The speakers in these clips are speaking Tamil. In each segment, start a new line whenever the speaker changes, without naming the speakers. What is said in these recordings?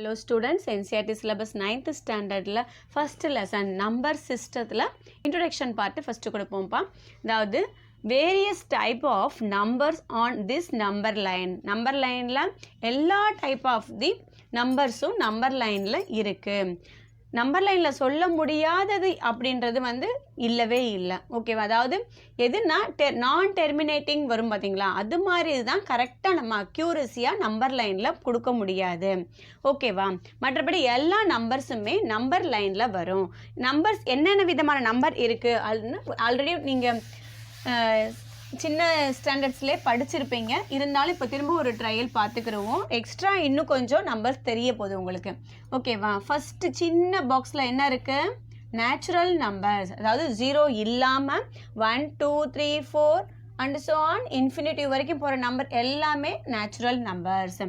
Hello students, NCERT syllabus 9th standard first lesson number system introduction part first கொடுப்போம்ப்பா. அதாவது various type of numbers on this number line ல எல்லா type of the numbersம் number lineல இருக்கு. நம்பர் லைனில் சொல்ல முடியாதது அப்படின்றது வந்து இல்லவே இல்லை. ஓகேவா? அதாவது எதுனா நான் டெர்மினேட்டிங் வரும் பார்த்தீங்களா, அது மாதிரி தான் கரெக்டாக நம்ம அக்யூரஸியாக நம்பர் லைனில் கொடுக்க முடியாது. ஓகேவா? மற்றபடி எல்லா நம்பர்ஸுமே நம்பர் லைனில் வரும். நம்பர்ஸ் என்னென்ன விதமான நம்பர் இருக்குது ஆல்ரெடி நீங்கள் சின்ன ஸ்டாண்டர்ட்ஸ்லேயே படிச்சிருப்பீங்க. இருந்தாலும் இப்போ திரும்ப ஒரு ட்ரையல் பார்த்துக்கிறோம். எக்ஸ்ட்ரா இன்னும் கொஞ்சம் நம்பர்ஸ் தெரிய போகுது உங்களுக்கு. ஓகேவா? ஃபஸ்ட்டு சின்ன பாக்ஸில் என்ன இருக்குது? நேச்சுரல் நம்பர்ஸ், அதாவது 0 இல்லாமல் 1 2 3 4 அண்ட் ஸோ ஆன் இன்ஃபினிட்டி வரைக்கும் போகிற நம்பர் எல்லாமே நேச்சுரல் நம்பர்ஸ்.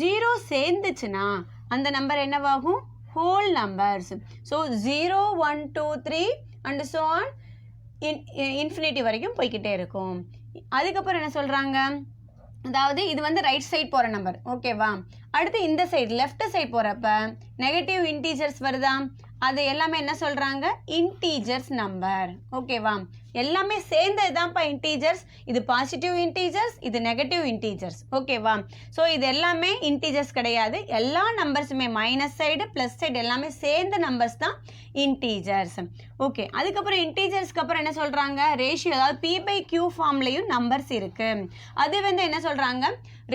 0 சேர்ந்துச்சுன்னா அந்த நம்பர் என்னவாகும்? Whole numbers. So 0 1 2 3 and so on infinity வரைக்கும் போய்கிட்டே இருக்கும். அதுக்கப்புறம் என்ன சொல்கிறாங்க? அதாவது இது வந்து ரைட் சைட் போகிற நம்பர். ஓகேவா? அடுத்து இந்த சைடு லெஃப்ட் சைட் போகிறப்ப நெகட்டிவ் இன்டீஜர்ஸ் வருதா, அது எல்லாமே என்ன சொல்கிறாங்க? Integers number. ஓகேவா? எல்லாமே சேர்ந்தது தான்ப்பா இன்டீஜர்ஸ். இது பாசிட்டிவ் இன்டீஜர்ஸ், இது நெகட்டிவ் இன்டீஜர்ஸ். ஓகேவா? ஸோ இது எல்லாமே இன்டீஜர்ஸ் கிடையாது. எல்லா நம்பர்ஸுமே மைனஸ் சைடு ப்ளஸ் சைடு எல்லாமே சேர்ந்த நம்பர்ஸ் தான் இன்டீஜர்ஸ். ஓகே, அதுக்கப்புறம் இன்டீஜர்ஸ்க்கு அப்புறம் என்ன சொல்கிறாங்க? ரேஷியோ, அதாவது P/Q ஃபார்ம்லேயும் நம்பர்ஸ் இருக்குது. அது வந்து என்ன சொல்கிறாங்க?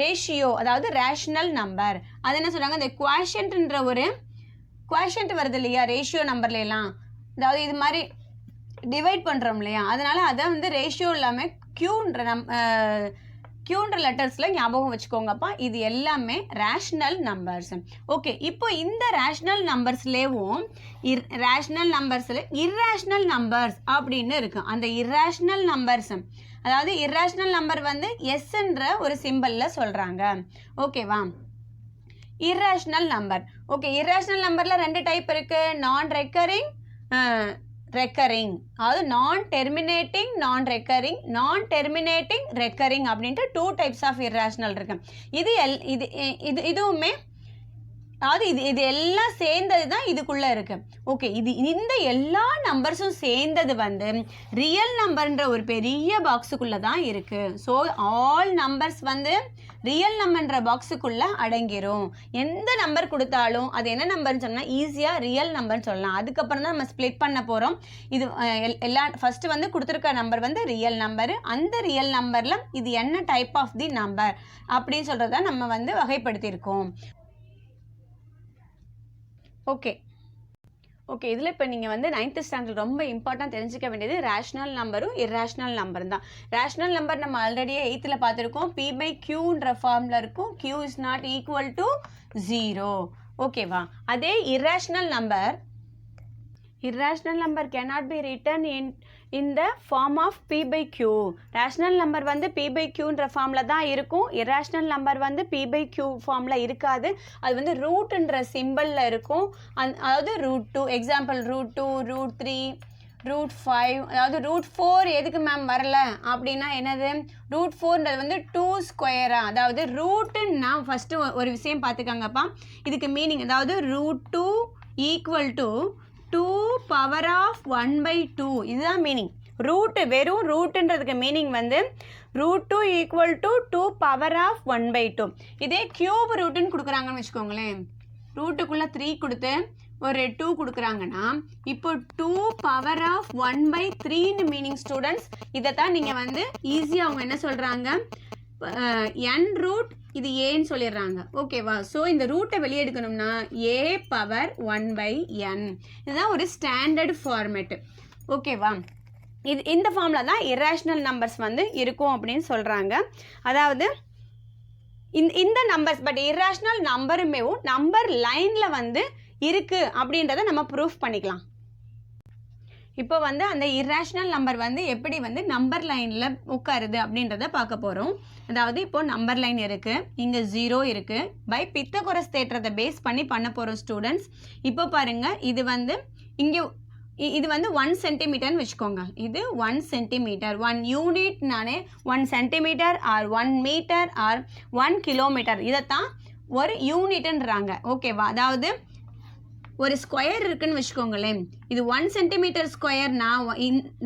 ரேஷியோ, அதாவது ரேஷனல் நம்பர். அது என்ன சொல்கிறாங்க? இந்த குவாஷன்ட்ன்ற ஒரு குவாஷன்ட் வருது இல்லையா ரேஷியோ நம்பர்லாம், அதாவது இது மாதிரி டிவைட் பண்ணுறோம் இல்லையா, அதனால் அதை வந்து ரேஷியோ இல்லாமல் க்யூன்ற லெட்டர்ஸில் ஞாபகம் வச்சுக்கோங்கப்பா. இது எல்லாமே ரேஷ்னல் நம்பர்ஸ். ஓகே, இப்போ இந்த ரேஷ்னல் நம்பர்ஸ்லேயும் ரேஷ்னல் நம்பர்ஸில் இர்ரேஷ்னல் நம்பர்ஸ் அப்படின்னு இருக்குது. அந்த இர்ரேஷ்னல் நம்பர்ஸ், அதாவது இர்ரேஷ்னல் நம்பர் வந்து எஸ்ன்ற ஒரு சிம்பிளில் சொல்கிறாங்க. ஓகேவா? Irrational number. ஓகே, இர்ரேஷ்னல் நம்பரில் 2 டைப் இருக்குது. நான் ரெக்கரிங், ரெக்கரிங், அதாவது நான் டெர்மினேட்டிங், நான் ரெக்கரிங், நான் டெர்மினேட்டிங், ரெக்கரிங் அப்படின்ட்டு 2 டைப்ஸ் ஆஃப் இர்ரேஷ்னல் இருக்கு. இதுவுமே அதாவது இது எல்லாம் சேர்ந்தது தான் இதுக்குள்ளே இருக்குது. ஓகே, இந்த எல்லா நம்பர்ஸும் சேர்ந்தது வந்து ரியல் நம்பர்ன்ற ஒரு பெரிய பாக்ஸுக்குள்ளே தான் இருக்குது. ஸோ ஆல் நம்பர்ஸ் வந்து ரியல் நம்பர்ன்ற பாக்ஸுக்குள்ளே அடங்கிரும். எந்த நம்பர் கொடுத்தாலும் அது என்ன நம்பர்னு சொன்னால் ஈஸியாக ரியல் நம்பர்னு சொல்லலாம். அதுக்கப்புறம் தான் நம்ம ஸ்ப்ளிட் பண்ண போகிறோம். இது ஃபஸ்ட்டு வந்து கொடுத்துருக்க நம்பர் வந்து ரியல் நம்பரு. அந்த ரியல் நம்பரில் இது என்ன டைப் ஆஃப் தி நம்பர் அப்படின்னு சொல்கிறத நம்ம வந்து வகைப்படுத்தியிருக்கோம். ஓகே, இதில் இப்போ நீங்கள் வந்து 9th ஸ்டாண்டர்ட் ரொம்ப இம்பார்ட்டன்ட் தெரிஞ்சிக்க வேண்டியது ரேஷ்னல் நம்பரும் இர்ரேஷ்னல் நம்பரும் தான். ரேஷ்னல் நம்பர் நம்ம ஆல்ரெடியே 8th பார்த்துருக்கோம். P/Qன்ற ஃபார்மில் இருக்கும். Q is not equal to 0. ஓகேவா? அதே irrational number cannot be written in the form of P/Q. Rational number வந்து P/Qன்ற ஃபார்மில் தான் இருக்கும். irrational நம்பர் வந்து P/Q ஃபார்மில் இருக்காது. அது வந்து ரூட்ன்ற சிம்பிளில் இருக்கும். அதாவது √2, எக்ஸாம்பிள் √2, √3, √5, அதாவது √4 எதுக்கு மேம் வரல அப்படின்னா என்னது? √4ன்றது வந்து 2 ஸ்கொயரா, அதாவது ரூட்டுன்னா ஃபஸ்ட்டு ஒரு விஷயம் பார்த்துக்காங்கப்பா. இதுக்கு மீனிங், அதாவது √2 ஈக்குவல் டு 2 பவர் ஆஃப் 1/2. இதுதான் மீனிங். ரூட்டு, வெறும் ரூட்டுன்றதுக்கு மீனிங் வந்து √2 ஈக்குவல் டு 2 பவர் ஆஃப் 1/2. இதே கியூப் ரூட்டுன்னு கொடுக்குறாங்கன்னு வச்சுக்கோங்களேன். ரூட்டுக்குள்ளே 3 கொடுத்து ஒரு 2 கொடுக்குறாங்கன்னா இப்போ 2 பவர் ஆஃப் 1/3ன்னு மீனிங் ஸ்டூடெண்ட்ஸ். இதை தான் நீங்கள் வந்து ஈஸியாக அவங்க என்ன சொல்கிறாங்க? n ரூட், இது ஏன்னு சொல்லிடுறாங்க. ஓகேவா? ஸோ இந்த ரூட்டை வெளியே எடுக்கணும்னா a பவர் 1/n. இதுதான் ஒரு ஸ்டாண்டர்ட் ஃபார்மேட்டு. ஓகேவா? இந்த ஃபார்மில் தான் இர்ரேஷ்னல் நம்பர்ஸ் வந்து இருக்கும் அப்படின்னு சொல்கிறாங்க. அதாவது இந்த நம்பர்ஸ் பட் இர்ரேஷ்னல் நம்பருமே நம்பர் லைனில் வந்து இருக்குது அப்படின்றத நம்ம ப்ரூஃப் பண்ணிக்கலாம். இப்போ வந்து அந்த இர்ரேஷ்னல் நம்பர் வந்து எப்படி வந்து நம்பர் லைனில் உட்காருது அப்படின்றத பார்க்க போகிறோம். அதாவது இப்போது நம்பர் லைன் இருக்குது, இங்கே 0 இருக்குது. பை பித்தகோரஸ் தேற்றத்தை பேஸ் பண்ணி பண்ண போகிறோம் ஸ்டூடெண்ட்ஸ். இப்போ பாருங்கள், இது வந்து இங்கே இது வந்து 1 சென்டிமீட்டர்னு வச்சுக்கோங்க. இது 1 சென்டிமீட்டர், 1 யூனிட் நானே 1 centimetre or 1 metre or 1 kilometre. இதைத்தான் ஒரு யூனிட்ன்றாங்க. ஓகேவா? அதாவது ஒரு ஸ்கொயர் இருக்குன்னு வச்சுக்கோங்களேன். இது 1 சென்டிமீட்டர் ஸ்கொயர்னா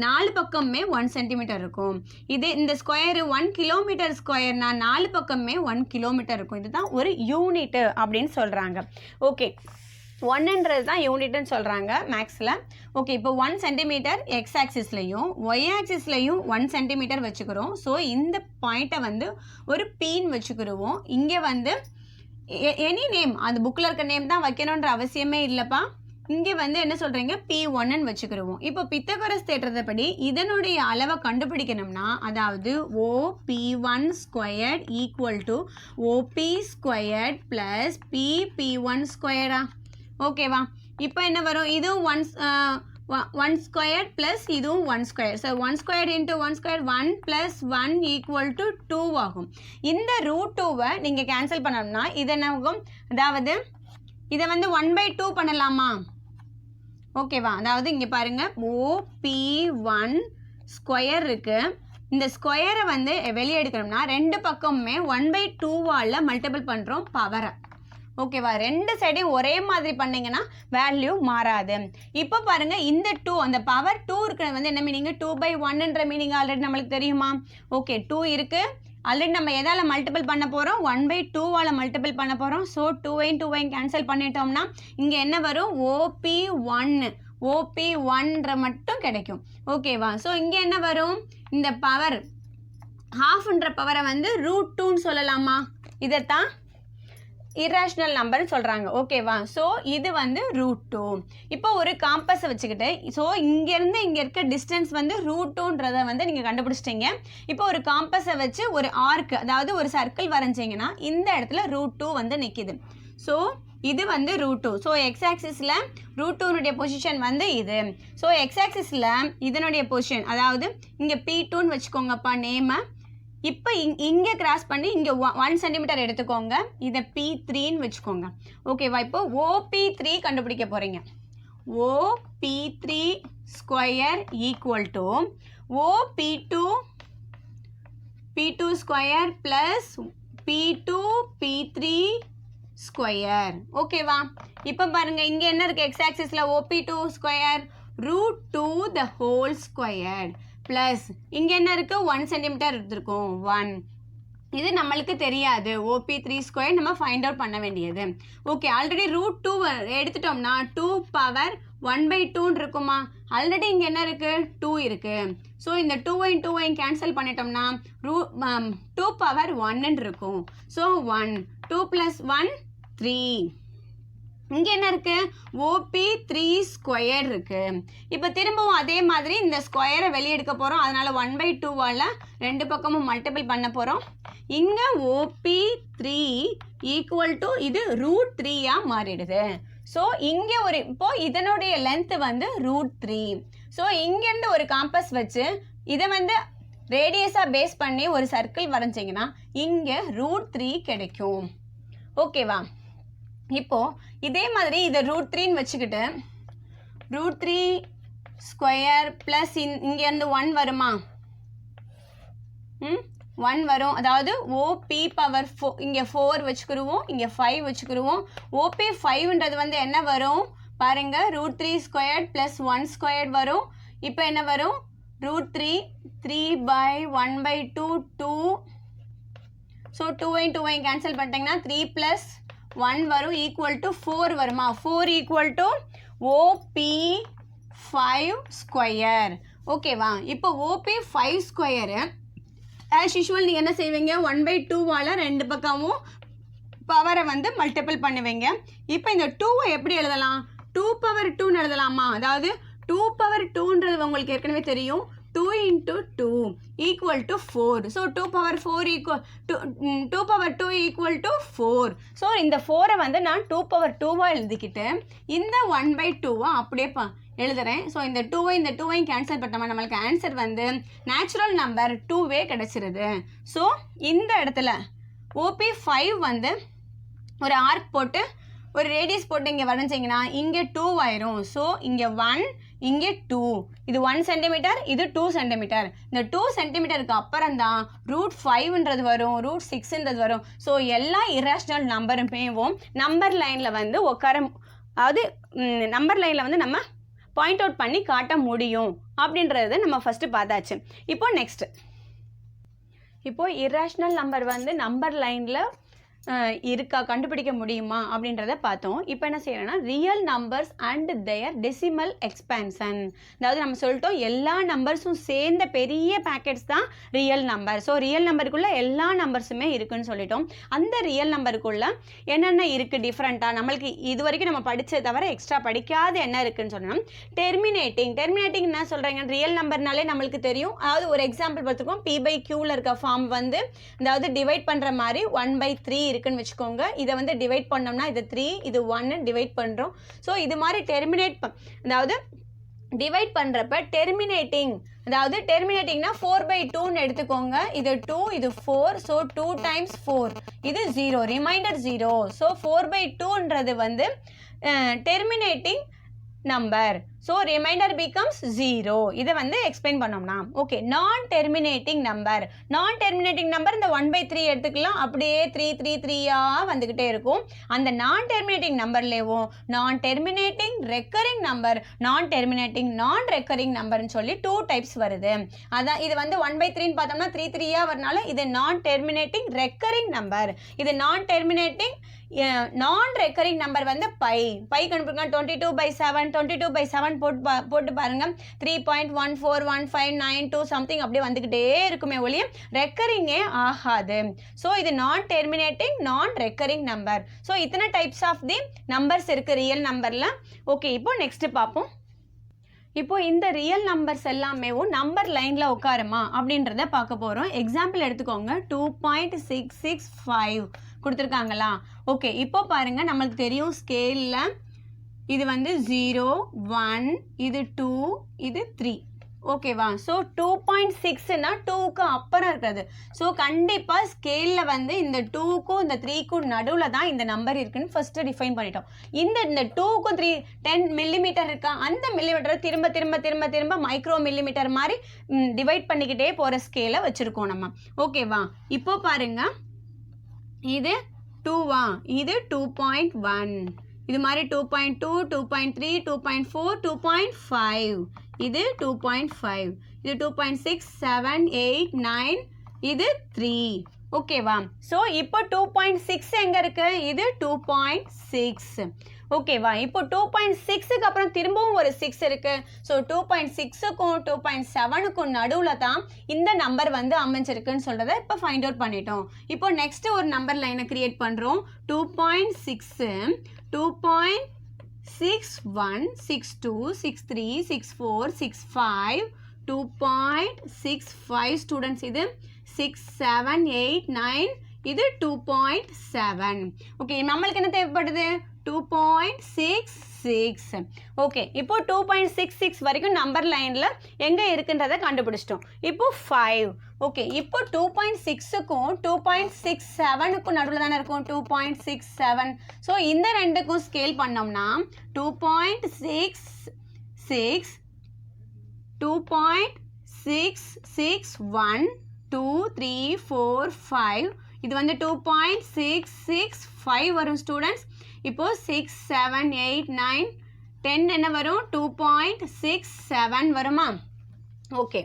4 பக்கமே 1 சென்டிமீட்டர் இருக்கும். இது இந்த ஸ்கொயர் 1 கிலோமீட்டர் ஸ்கொயர்னா 4 பக்கமே 1 கிலோமீட்டர் இருக்கும். இதுதான் ஒரு யூனிட் அப்படின்னு சொல்கிறாங்க. ஓகே, 1ன்றது தான் யூனிட்னு சொல்கிறாங்க மேக்ஸில். ஓகே, இப்போ 1 சென்டிமீட்டர் எக்ஸ் ஆக்சிஸ்லையும் ஒய் ஆக்சிஸ்லையும் 1 சென்டிமீட்டர் வச்சுக்கிறோம். ஸோ இந்த பாயிண்ட்டை வந்து ஒரு பீன் வச்சுக்கிடுவோம். இங்கே வந்து எனி நேம், அந்த புக்கில் இருக்க நேம் தான் வைக்கணுன்ற அவசியமே இல்லைப்பா. இங்கே வந்து என்ன சொல்கிறீங்க, P1ன்னு வச்சுக்கிடுவோம். இப்போ பித்தகோரஸ் தேற்றத்தைப்படி இதனுடைய அளவை கண்டுபிடிக்கணும்னா, அதாவது OP1 squared equal to OP squared plus PP1 ஸ்கொயரா? ஓகேவா? இப்போ என்ன வரும், இதுவும் 1 ஸ்கொயர் ப்ளஸ் இதுவும் 1 square. So 1 square into 1 square 1 plus 1 equal to 2 ஆகும். இந்த √2வை நீங்கள் கேன்சல் பண்ணோம்னா இது என்ன ஆகும், அதாவது இதை வந்து 1/2 பண்ணலாமா? ஓகேவா? அதாவது இங்கே பாருங்கள், OP1 ஸ்கொயர் இருக்குது. இந்த ஸ்கொயரை வந்து வெளியே எடுக்கணும்னா 2 பக்கமுமே 1/2வால் மல்டிபிள் பண்ணுறோம் பவரை. ஓகேவா? 2 சைடையும் ஒரே மாதிரி பண்ணிங்கன்னா வேல்யூ மாறாது. இப்போ பாருங்கள், இந்த 2 அந்த பவர் 2 இருக்கிறது வந்து என்ன மீனிங், 2/1ன்ற மீனிங் ஆல்ரெடி நம்மளுக்கு தெரியுமா? ஓகே, 2 இருக்குது. ஆல்ரெடி நம்ம எதால் மல்டிபிள் பண்ண போகிறோம், 1/2வால் மல்டிபிள் பண்ண போகிறோம். ஸோ 2 கேன்சல் பண்ணிட்டோம்னா இங்கே என்ன வரும், OP1ன்ற மட்டும் கிடைக்கும். ஓகேவா? ஸோ இங்கே என்ன வரும், இந்த பவர் ஹாஃப்ன்ற பவரை வந்து √2ன்னு சொல்லலாமா? இதைத்தான் இர்ரேஷனல் நம்பர்னு சொல்கிறாங்க. ஓகேவா? ஸோ இது வந்து √2. இப்போ ஒரு காம்பஸை வச்சுக்கிட்டு, ஸோ இங்கேருந்து இங்கே இருக்க டிஸ்டன்ஸ் வந்து √2ன்றதை வந்து நீங்கள் கண்டுபிடிச்சிட்டிங்க. இப்போ ஒரு காம்பஸை வச்சு ஒரு ஆர்க், அதாவது ஒரு சர்க்கிள் வரைஞ்சிங்கன்னா இந்த இடத்துல √2 வந்து நிற்கிது. ஸோ இது வந்து √2. ஸோ எக்ஸ் ஆக்சிஸில் √2னுடைய பொசிஷன் வந்து இது. ஸோ எக்ஸ் ஆக்சிஸில் இதனுடைய பொசிஷன், அதாவது இங்கே P2ன்னு வச்சுக்கோங்கப்பா நேமை. இப்போ இங்கே கிராஸ் பண்ணி இங்கே 1 சென்டிமீட்டர் எடுத்துக்கோங்க. இதை P3ன்னு வச்சுக்கோங்க. ஓகேவா? இப்போ OP3 கண்டுபிடிக்க போகிறீங்க. OP3 square equal to P2 square plus P3 square. ஓகேவா? இப்போ பாருங்கள், இங்கே என்ன இருக்குது, எக்ஸ் ஆக்சிஸில் OP2 square √2 the whole square plus இங்கே என்ன இருக்குது, 1 சென்டிமீட்டர் எடுத்துருக்கோம் 1. இது நம்மளுக்கு தெரியாது, OP3 ஸ்கொயர் நம்ம ஃபைண்ட் அவுட் பண்ண வேண்டியது. ஓகே, ஆல்ரெடி √2 எடுத்துட்டோம்னா 2 பவர் 1/2ன்னு இருக்குமா? ஆல்ரெடி இங்கே என்ன இருக்குது, 2 இருக்குது. ஸோ இந்த 2 கேன்சல் பண்ணிட்டோம்னா 2 பவர் 1ன்னு இருக்கும். ஸோ 1 2 + 1 3. இங்கே என்ன இருக்குது, OP3 ஸ்கொயர் இருக்குது. இப்போ திரும்பவும் அதே மாதிரி இந்த ஸ்கொயரை வெளியே எடுக்க போகிறோம். அதனால் 1/2வால் 2 பக்கமும் மல்டிபிள் பண்ண போகிறோம். இங்கே OP3 ஈக்குவல் டு இது √3 மாறிடுது. ஸோ இங்கே ஒரு இப்போது இதனுடைய லென்த்து வந்து √3. ஸோ இங்கேருந்து ஒரு காம்பஸ் வச்சு இதை வந்து ரேடியஸாக பேஸ் பண்ணி ஒரு சர்க்கிள் வரைஞ்சிங்கன்னா இங்கே √3 கிடைக்கும். ஓகேவா? இப்போது இதே மாதிரி இதை √3ன்னு வச்சுக்கிட்டு √3 ஸ்கொயர் ப்ளஸ் இங்கேருந்து 1 வருமா? 1 வரும். அதாவது OP பவர் 4, இங்கே 4 வச்சுக்கிடுவோம், இங்கே 5 வச்சுக்கிடுவோம். OP5ன்றது வந்து என்ன வரும் பாருங்கள், √3 ஸ்கொயர் ப்ளஸ் 1 ஸ்கொயர் வரும். இப்போ என்ன வரும், √3 3/1/2 2. ஸோ 2 கேன்சல் பண்ணிட்டீங்கன்னா 3 + 1 வரும் ஈக்குவல் டு 4 வருமா? 4 ஈக்குவல் டு OP5 ஸ்கொயர். ஓகேவா? இப்போ OP5 ஸ்கொயரு ஆஸ் யூஷுவல் நீங்கள் என்ன செய்வீங்க, 1/2வால் 2 பக்கமும் பவரை வந்து மல்டிபிள் பண்ணுவீங்க. இப்போ இந்த 2வை எப்படி எழுதலாம், 2/2ன்னு எழுதலாமா? அதாவது 2/2ன்றது உங்களுக்கு ஏற்கனவே தெரியும், 2 × 2 equal to 4. So 2/4 2/2 equal to 4. So இந்த 4ஐ வந்து நான் 2/2 எழுதிக்கிட்டு இந்த 1/2 அப்படியே எழுதுறேன். ஸோ இந்த 2ஐயும் கேன்சல் பண்ணோம்னா நம்மளுக்கு ஆன்சர் வந்து நேச்சுரல் நம்பர் 2 கிடச்சிருது. ஸோ இந்த இடத்துல OP5 வந்து ஒரு ஆர்க் போட்டு ஒரு ரேடியஸ் போட்டு இங்கே வரைஞ்சிங்கன்னா இங்கே 2 ஆயிரும். ஸோ இங்கே 1 இங்கே 2, இது 1 சென்டிமீட்டர், இது 2 சென்டிமீட்டர். இந்த 2 சென்டிமீட்டருக்கு அப்புறம் தான் √5ன்றது வரும், √6ன்றது வரும். ஸோ எல்லா இரேஷனல் நம்பருமேவும் நம்பர் லைனில் வந்து அதாவது நம்பர் லைனில் வந்து நம்ம பாயிண்ட் அவுட் பண்ணி காட்ட முடியும் அப்படின்றத நம்ம ஃபஸ்ட்டு பார்த்தாச்சு. இப்போ நெக்ஸ்ட்டு, இப்போது இரேஷனல் நம்பர் வந்து நம்பர் லைனில் இருக்கா கண்டுபிடிக்க முடியுமா அப்படின்றத பார்த்தோம். இப்போ என்ன செய்யறோம்னா real numbers and their decimal expansion. அதாவது நம்ம சொல்லிட்டோம் எல்லா நம்பர்ஸும் சேர்ந்த பெரிய பேக்கெட்ஸ் தான் ரியல் நம்பர். ஸோ ரியல் நம்பருக்குள்ளே எல்லா நம்பர்ஸுமே இருக்குன்னு சொல்லிட்டோம். அந்த ரியல் நம்பருக்குள்ளே என்னென்ன இருக்குது டிஃப்ரெண்ட்டாக நம்மளுக்கு இது வரைக்கும் நம்ம படித்ததை தவிர எக்ஸ்ட்ரா படிக்காத என்ன இருக்குதுன்னு சொன்னோம். டெர்மினேட்டிங் என்ன சொல்கிறீங்க, ரியல் நம்பர்னாலே நம்மளுக்கு தெரியும். அதாவது ஒரு எக்ஸாம்பிள் பார்த்துக்கோம், p/qல இருக்க ஃபார்ம் வந்து அதாவது டிவைட் பண்ணுற மாதிரி 1/3 இருக்குன்னு வச்சுக்கோங்க. இதை வந்து டிவைட் பண்ணோம்னா இது 3, இது 1 டிவைட் பண்ணுறோம். ஸோ இது மாதிரி அதாவது டிவைட் பண்ணுறப்ப அதாவது டெர்மினேட்டிங்னா 4/2ன்னு எடுத்துக்கோங்க. இது 2, இது 4. ஸோ 2 × 4 இது 0, ரிமைண்டர் 0. ஸோ 4/2ன்றது வந்து terminating number. So remainder becomes 0. இதை வந்து எக்ஸ்பிளைன் பண்ணோம்னா ஓகே. நான் டெர்மினேட்டிங் நம்பர் இந்த 1/3 எடுத்துக்கலாம். அப்படியே 3 3 3 வந்துக்கிட்டே இருக்கும். அந்த நான் டெர்மினேட்டிங் நம்பர்லேயும் non terminating recurring number, non recurring நம்பர்னு சொல்லி 2 டைப்ஸ் வருது. அதான் இது வந்து 1/3ன்னு பார்த்தோம்னா 3 3 வரனால இது நான் டெர்மினேட்டிங் ரெக்கரிங் நம்பர். இது நான் ரெக்கரிங் நம்பர் வந்து பை கண்டுபிடிக்கலாம். 22/7 போட்டு பாருங்க. 3.141592 சம்திங் அப்படியே வந்துக்கிட்டே இருக்குமே ஒழிய ரெக்கரிங்கே ஆகாது. ஸோ இது நான் ரெக்கரிங் நம்பர். ஸோ இத்தனை டைப்ஸ் ஆஃப் தி நம்பர்ஸ் இருக்குது ரியல் நம்பரில். ஓகே, இப்போ நெக்ஸ்ட் பார்ப்போம். இப்போ இந்த ரியல் நம்பர்ஸ் எல்லாமே நம்பர் லைனில் உட்காருமா அப்படின்றத பார்க்க போகிறோம். எக்ஸாம்பிள் எடுத்துக்கோங்க. 2.665 கொடுத்துருக்காங்களா? ஓகே, இப்போ பாருங்கள், நம்மளுக்கு தெரியும் ஸ்கேலில் இது வந்து 0 1, இது 2, இது 3. ஓகேவா? ஸோ 2.6னா 2க்கு அப்புறம் இருக்கிறது. ஸோ கண்டிப்பாக ஸ்கேலில் வந்து இந்த 2க்கும் இந்த 3க்கும் நடுவில் தான் இந்த நம்பர் இருக்குன்னு ஃபஸ்ட்டு டிஃபைன் பண்ணிட்டோம். இந்த 2க்கும் 3 10 மில்லிமீட்டர் இருக்கா, அந்த மில்லிமீட்டரை திரும்ப மைக்ரோ மில்லிமீட்டர் மாதிரி டிவைட் பண்ணிக்கிட்டே போகிற ஸ்கேலை வச்சுருக்கோம் நம்ம. ஓகேவா? இப்போ பாருங்கள், இது 2வா, இது 2.1, இது மாதிரி 2.2 2.3 2.4 2.5, இது 2.5, இது 2.6 7 8 9, இது 3. ஓகேவா? ஸோ இப்போ 2.6 எங்கே இருக்குது? இது 2.6. ஓகேவா? இப்போ 2.6க்கு அப்புறம் திரும்பவும் ஒரு 6 இருக்குது. ஸோ 2.6க்கும் 2.7க்கும் நடுவில் தான் இந்த நம்பர் வந்து அமைஞ்சிருக்குன்னு சொல்கிறத இப்போ ஃபைண்ட் அவுட் பண்ணிட்டோம். இப்போ நெக்ஸ்ட்டு ஒரு நம்பர் லைனை க்ரியேட் பண்ணுறோம். 2.6 2.61 62 63 64 65 2.65 ஸ்டூடெண்ட்ஸ். இது 6 7 8 9, இது 2.7. ஓகே, நம்மளுக்கு என்ன தேவைப்படுது? 2.66. ஓகே, இப்போ 2.66 வரைக்கும் நம்பர் லைனில் எங்கே இருக்குன்றதை கண்டுபிடிச்சிட்டோம். இப்போ 5. ஓகே, இப்போ 2.6க்கும் 2.67க்கும் நடுவில் தானே இருக்கும் 2.67. ஸோ இந்த ரெண்டுக்கும் ஸ்கேல் பண்ணோம்னா 2.66 2.661 2 3 4 5, இது வந்து 2.665 வரும் ஸ்டூடெண்ட்ஸ். இப்போ 6 7 8 9 10 என்ன வரும்? 2.67 வருமா? ஓகே,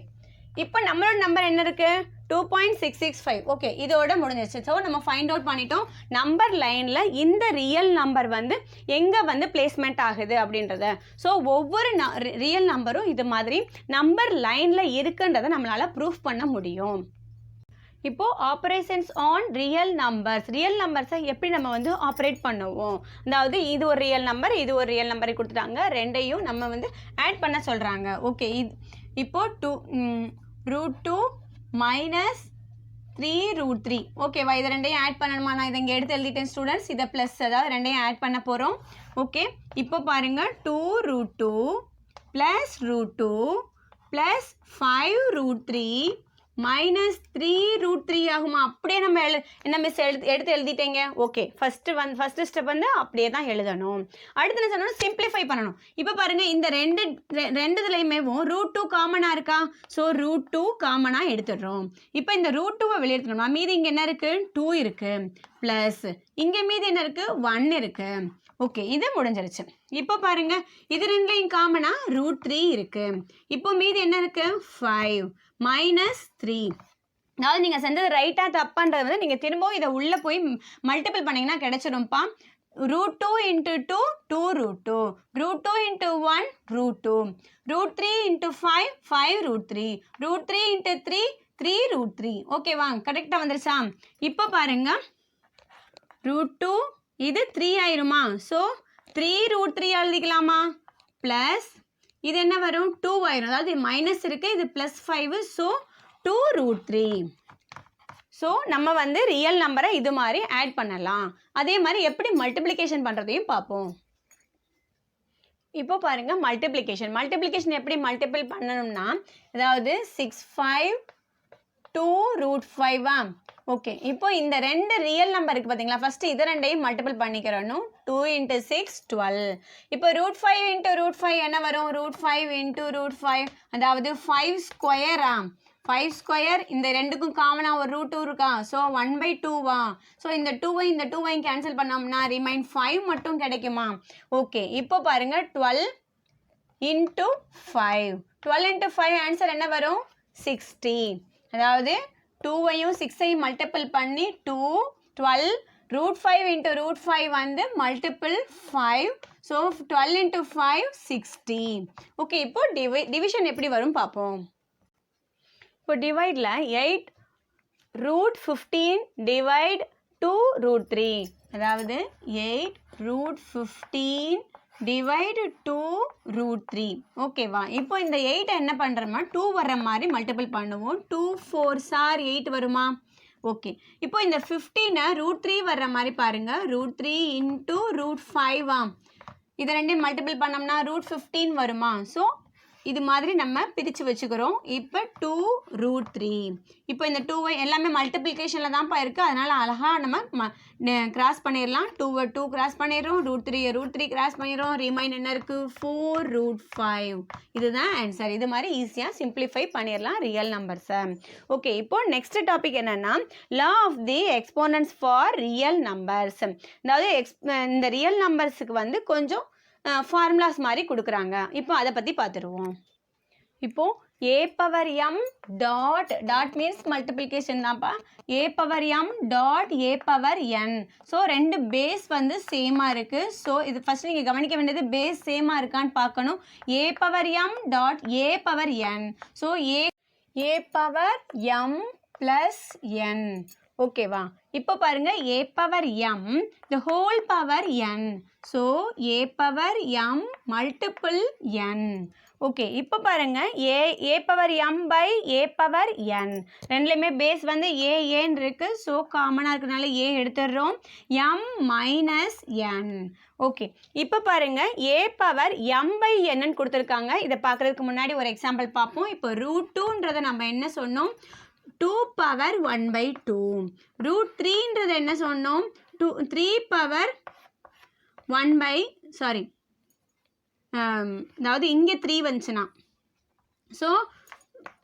இப்போ நம்மளோட நம்பர் என்ன இருக்குது? 2.665. ஓகே, இதோட முடிஞ்சிருச்சு. ஸோ நம்ம ஃபைண்ட் அவுட் பண்ணிட்டோம் நம்பர் லைனில் இந்த ரியல் நம்பர் வந்து எங்கே வந்து பிளேஸ்மெண்ட் ஆகுது அப்படின்றத. ஸோ ஒவ்வொரு ரியல் நம்பரும் இது மாதிரி நம்பர் லைனில் இருக்குன்றதை நம்மளால் ப்ரூஃப் பண்ண முடியும். இப்போது ஆப்ரேஷன்ஸ் ஆன் ரியல் நம்பர்ஸை எப்படி நம்ம வந்து ஆப்ரேட் பண்ணுவோம்? அதாவது இது ஒரு ரியல் நம்பர், இது ஒரு ரியல் நம்பரை கொடுத்துட்டாங்க, ரெண்டையும் நம்ம வந்து ஆட் பண்ண சொல்கிறாங்க. ஓகே, இப்போது √2 மைனஸ் 3√3. ஓகேவா? இதை ரெண்டையும் ஆட் பண்ணணுமா? நான் இதை இங்கே எடுத்து எழுதிட்டேன் ஸ்டூடெண்ட்ஸ். இதை ப்ளஸ், அதாவது ரெண்டையும் ஆட் பண்ண போகிறோம். ஓகே, இப்போ பாருங்கள், 2√2 + √2 + 5√3 -3√3 ஆகுமா? அப்படியே நம்ம என்ன மிஸ் எடுத்து எழுதிட்டீங்க. ஓகே, ஃபர்ஸ்ட் ஸ்டெப் வந்து அப்படியே தான் எழுதணும். அடுத்து என்ன சொன்னோம், சிம்பிளிஃபை பண்ணணும். இப்போ பாருங்க, இந்த ரெண்டு இதுலையுமே √2 காமனாக இருக்கா? ஸோ √2 காமனாக எடுத்துடுறோம். இப்போ இந்த √2வை வெளியே எடுத்துட்டோம்னா மீதி இங்கே என்ன இருக்கு? 2 இருக்கு. ப்ளஸ் இங்கே மீதி என்ன இருக்கு? 1 இருக்கு. ஓகே, இது முடிஞ்சிருச்சு. இப்போ பாருங்க, இது ரெண்டுலையும் காமனா √3 இருக்கு. இப்போ மீதி என்ன இருக்கு? 5 -3. அதாவது நீங்கள் செஞ்சது ரைட்டாக தப்பான்றது வந்து நீங்கள் திரும்பவும் இதை உள்ளே போய் மல்டிபிள் பண்ணிங்கன்னா கிடைச்சிரும்ப்பா. √2 × 2 2√2, √2 × 1 √2, √3 × 5 5√3, √3 × 3 3√3. ஓகேவா? கரெக்டாக வந்துருச்சா? இப்போ பாருங்க, √2 இது 3 ஆயிருமா? ஸோ 3√3 எழுதிக்கலாமா? ப்ளஸ் இது என்ன வரும்? 2 ஆயிரும். அதாவது மைனஸ் இருக்குது, இது +5. ஸோ 2√3. ஸோ நம்ம வந்து ரியல் நம்பரை இது மாதிரி ஆட் பண்ணலாம். அதே மாதிரி எப்படி மல்டிப்ளிகேஷன் பண்ணுறதையும் பார்ப்போம். இப்போ பாருங்க, மல்டிப்ளிகேஷன் எப்படி மல்டிபிள் பண்ணணும்னா, அதாவது 6 5 2√5. ஓகே, இப்போ இந்த ரெண்டு ரியல் நம்பர் இருக்குது பார்த்தீங்களா? ஃபஸ்ட்டு இது ரெண்டையும் மல்டிபிள் பண்ணிக்கிறணும். 2 × 6 12. இப்போ √5 × √5 என்ன வரும்? √5 × √5, அதாவது 5 ஸ்கொயரா? 5 ஸ்கொயர். இந்த ரெண்டுக்கும் காமனாக ஒரு √2 இருக்கா? ஸோ 1/2வா? ஸோ இந்த 2வையும் கேன்சல் பண்ணோம்னா ரிமைன் 5 மட்டும் கிடைக்குமா? ஓகே, இப்போ பாருங்க, 12 × 5. 12 × 5 ஆன்சர் என்ன வரும்? 60. அதாவது 2வையும் 6ஐயும் மல்டிபிள் பண்ணி 2 12 √5 × √5 வந்து மல்டிபிள் 5. ஸோ 12 × 5 60. ஓகே, இப்போ டிவிஷன் எப்படி வரும் பார்ப்போம். இப்போ டிவைடில் 8√15 டிவைட் 2√3, அதாவது 8√15 டிவைடு 2√3. ஓகேவா? இப்போ இந்த 8 என்ன பண்ணுறோம்னா 2 வர்ற மாதிரி மல்டிபிள் பண்ணுவோம். 2 4 சார் 8 வருமா? ஓகே, இப்போ இந்த 15 √3 வர்ற மாதிரி பாருங்க. √3 × √5. இது ரெண்டையும் மல்டிபிள் பண்ணோம்னா √15 வருமா? ஸோ இது மாதிரி நம்ம பிரித்து வச்சுக்கிறோம். இப்போ 2√3. இப்போ இந்த 2வை எல்லாமே மல்டிப்ளிகேஷனில் தான்ப்பா இருக்குது, அதனால் அழகாக நம்ம கிராஸ் பண்ணிடலாம். 2வை 2 கிராஸ் பண்ணிடுறோம், √3 கிராஸ் பண்ணிடுறோம். ரிமைன் என்ன இருக்குது? 4√5. இதுதான் ஆன்சர். இது மாதிரி ஈஸியாக சிம்பிளிஃபை பண்ணிடலாம் ரியல் நம்பர்ஸை. ஓகே, இப்போ நெக்ஸ்ட் டாபிக் என்னென்னா law of the exponents for real numbers. அதாவது இந்த ரியல் நம்பர்ஸுக்கு வந்து கொஞ்சம் ஃபார்முலாஸ் மாதிரி கொடுக்குறாங்க. இப்போ அதை பற்றி பார்த்துருவோம். இப்போது a⁴m டாட் மீன்ஸ் மல்டிப்ளிகேஷன் தான்ப்பா. a⁴m dot a⁴n. ஸோ ரெண்டு பேஸ் வந்து சேமாக இருக்குது. ஸோ இது ஃபஸ்ட் நீங்கள் கவனிக்க வேண்டியது பேஸ் சேமாக இருக்கான்னு பார்க்கணும். a⁴m dot a⁴n. So a⁴m + n. ஓகேவா? இப்போ பாருங்க, a⁴m the whole power n. So a⁴m multiple n. Okay, இப்போ பாருங்க, a⁴m/a⁴n ரெண்டுலேயுமே பேஸ் வந்து ஏன்னு இருக்குது. ஸோ காமனாக இருக்கிறதுனால a எடுத்துடுறோம். m - n. ஓகே, இப்போ பாருங்க, a⁴m/n கொடுத்துருக்காங்க. இதை பார்க்குறதுக்கு முன்னாடி ஒரு எக்ஸாம்பிள் பார்ப்போம். இப்போ √2ன்றதை நம்ம என்ன சொன்னோம்? 2⁴1/2. √3ன்றது என்ன சொன்னோம்? 3⁴1 அதாவது இங்கே 3 வந்துச்சுன்னா ஸோ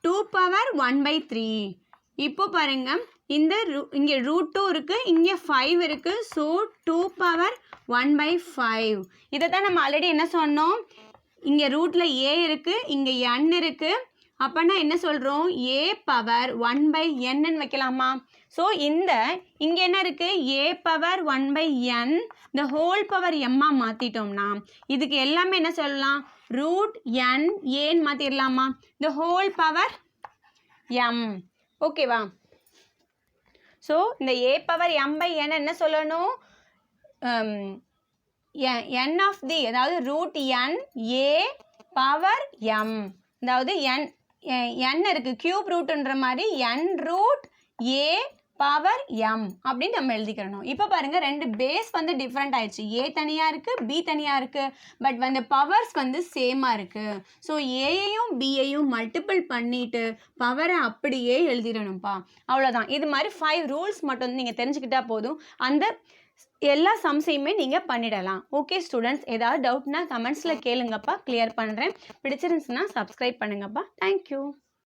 2⁴1/3. இப்போ பாருங்க, இங்கே √2 இருக்குது, இங்கே 5 இருக்குது. ஸோ 2⁴1/5. இதை தான் நம்ம ஆல்ரெடி என்ன சொன்னோம்? இங்கே ரூட்டில் a இருக்குது, இங்கே n இருக்குது. அப்போனா என்ன சொல்கிறோம்? a⁴1/n வைக்கலாமா? ஸோ இங்கே என்ன இருக்குது? a⁴1/n the whole power m மாற்றிட்டோம்னா இதுக்கு எல்லாமே என்ன சொல்லலாம்? √n ஏன்னு மாற்றிடலாமா? the whole power m. ஓகேவா? ஸோ இந்த a⁴m/n என்ன சொல்லணும்? n of the, அதாவது √n a⁴m. அதாவது n இருக்குது, கியூப் ரூட்டுன்ற மாதிரி n √a பவர் m அப்படின்னு நம்ம எழுதிக்கிறணும். இப்போ பாருங்க ரெண்டு பேஸ் வந்து டிஃப்ரெண்ட் ஆயிடுச்சு. ஏ தனியாக இருக்குது, பி தனியாக இருக்குது. பட் வந்து பவர்ஸ் வந்து சேமாக இருக்குது. ஸோ ஏயையும் பியையும் மல்டிபிள் பண்ணிட்டு பவரை அப்படியே எழுதிடணும்ப்பா. அவ்வளோதான். இது மாதிரி 5 ரூல்ஸ் மட்டும் நீங்கள் தெரிஞ்சுக்கிட்டா போதும். அந்த எல்லா சம்ஸையுமே நீங்கள் பண்ணிடலாம். ஓகே ஸ்டூடெண்ட்ஸ், ஏதாவது டவுட்னா கமெண்ட்ஸில் கேளுங்கப்பா, கிளியர் பண்ணுறேன். பிடிச்சிருந்துச்சுன்னா சப்ஸ்கிரைப் பண்ணுங்கப்பா. தேங்க்யூ.